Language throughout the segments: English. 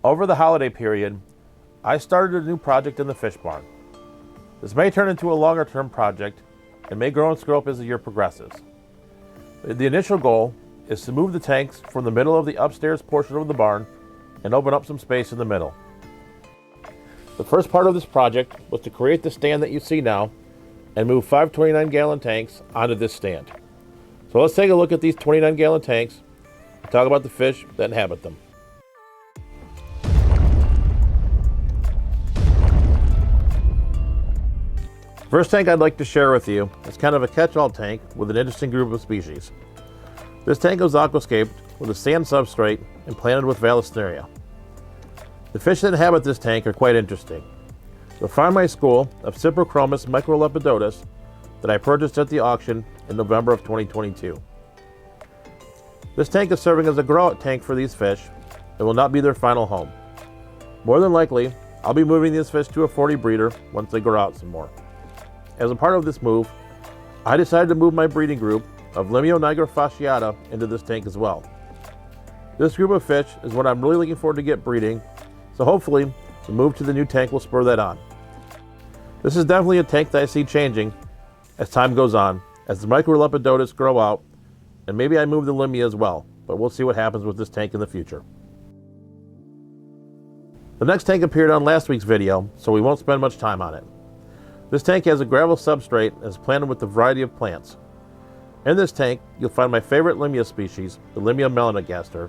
Over the holiday period, I started a new project in the fish barn. This may turn into a longer term project and may grow in scope as the year progresses. The initial goal is to move the tanks from the middle of the upstairs portion of the barn and open up some space in the middle. The first part of this project was to create the stand that you see now and move 5 29-gallon tanks onto this stand. So let's take a look at these 29-gallon tanks and talk about the fish that inhabit them. First tank I'd like to share with you is kind of a catch-all tank with an interesting group of species. This tank was aquascaped with a sand substrate and planted with Vallisneria. The fish that inhabit this tank are quite interesting. You'll find my school of Cyprichromis microlepidotus that I purchased at the auction in November of 2022. This tank is serving as a grow-out tank for these fish and will not be their final home. More than likely, I'll be moving these fish to a 40 breeder once they grow out some more. As a part of this move, I decided to move my breeding group of Limia Nigrofasciata into this tank as well. This group of fish is what I'm really looking forward to get breeding, so hopefully the move to the new tank will spur that on. This is definitely a tank that I see changing as time goes on, as the microlepidotus grow out, and maybe I move the Limia as well, but we'll see what happens with this tank in the future. The next tank appeared on last week's video, so we won't spend much time on it. This tank has a gravel substrate and is planted with a variety of plants. In this tank, you'll find my favorite Limia species, the Limia Melanogaster.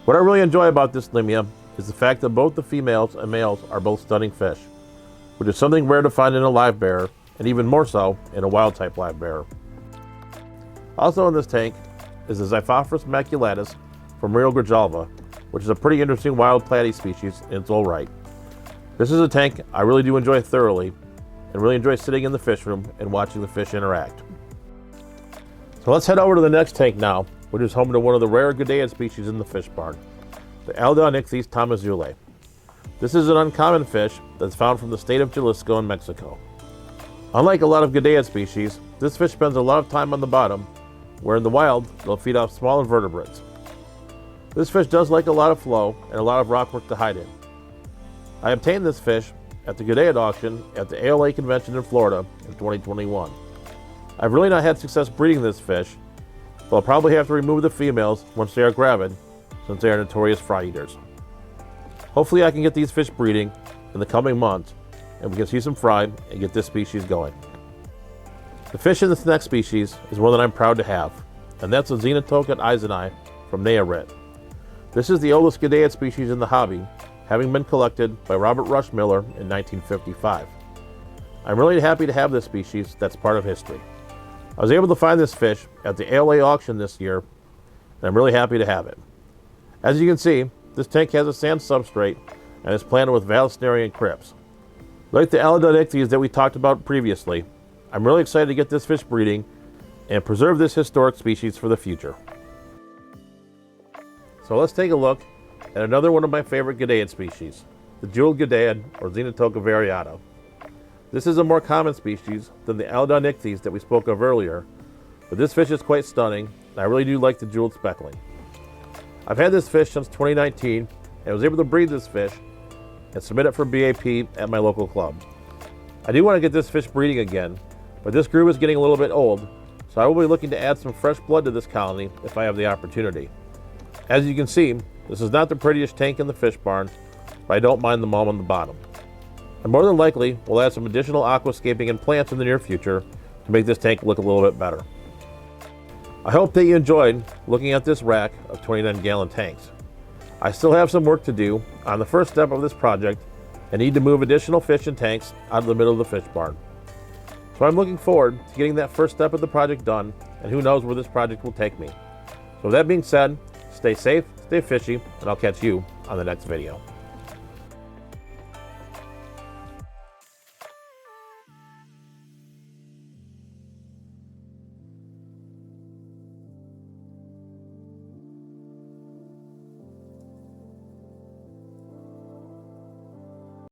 What I really enjoy about this Limia is the fact that both the females and males are both stunning fish, which is something rare to find in a live bearer, and even more so in a wild type live bearer. Also in this tank is the Xenotoca maculatus from Rio Grijalva, which is a pretty interesting wild platy species in its own right. This is a tank I really do enjoy thoroughly, and really enjoy sitting in the fish room and watching the fish interact. So let's head over to the next tank now, which is home to one of the rare Gadaeid species in the fish barn, the Allodontichtys Tamazulae. This is an uncommon fish that's found from the state of Jalisco in Mexico. Unlike a lot of Gadaeid species, this fish spends a lot of time on the bottom, where in the wild, they'll feed off small invertebrates. This fish does like a lot of flow and a lot of rockwork to hide in. I obtained this fish at the Gadaeid auction at the ALA convention in Florida in 2021. I've really not had success breeding this fish, but I'll probably have to remove the females once they are gravid, since they are notorious fry eaters. Hopefully I can get these fish breeding in the coming months, and we can see some fry and get this species going. The fish in this next species is one that I'm proud to have, and that's a Xenotoca Eiseni from Nayarit. This is the oldest Gadaeid species in the hobby, having been collected by Robert Rush Miller in 1955. I'm really happy to have this species that's part of history. I was able to find this fish at the ALA auction this year, and I'm really happy to have it. As you can see, this tank has a sand substrate and is planted with Vallisneria and crypts. Like the Allodontichtys that we talked about previously, I'm really excited to get this fish breeding and preserve this historic species for the future. So let's take a look at another one of my favorite Gadaeid species, the jeweled Gadaeid or Xenotoca Variata. This is a more common species than the Allodontichtys that we spoke of earlier, but this fish is quite stunning, and I really do like the jeweled speckling. I've had this fish since 2019 and was able to breed this fish and submit it for BAP at my local club. I do want to get this fish breeding again, but this group is getting a little bit old, so I will be looking to add some fresh blood to this colony if I have the opportunity. As you can see, this is not the prettiest tank in the fish barn, but I don't mind the mom on the bottom. And more than likely, we'll add some additional aquascaping and plants in the near future to make this tank look a little bit better. I hope that you enjoyed looking at this rack of 29-gallon tanks. I still have some work to do on the first step of this project and need to move additional fish and tanks out of the middle of the fish barn. So I'm looking forward to getting that first step of the project done, and who knows where this project will take me. So with that being said, stay safe, stay fishy, and I'll catch you on the next video.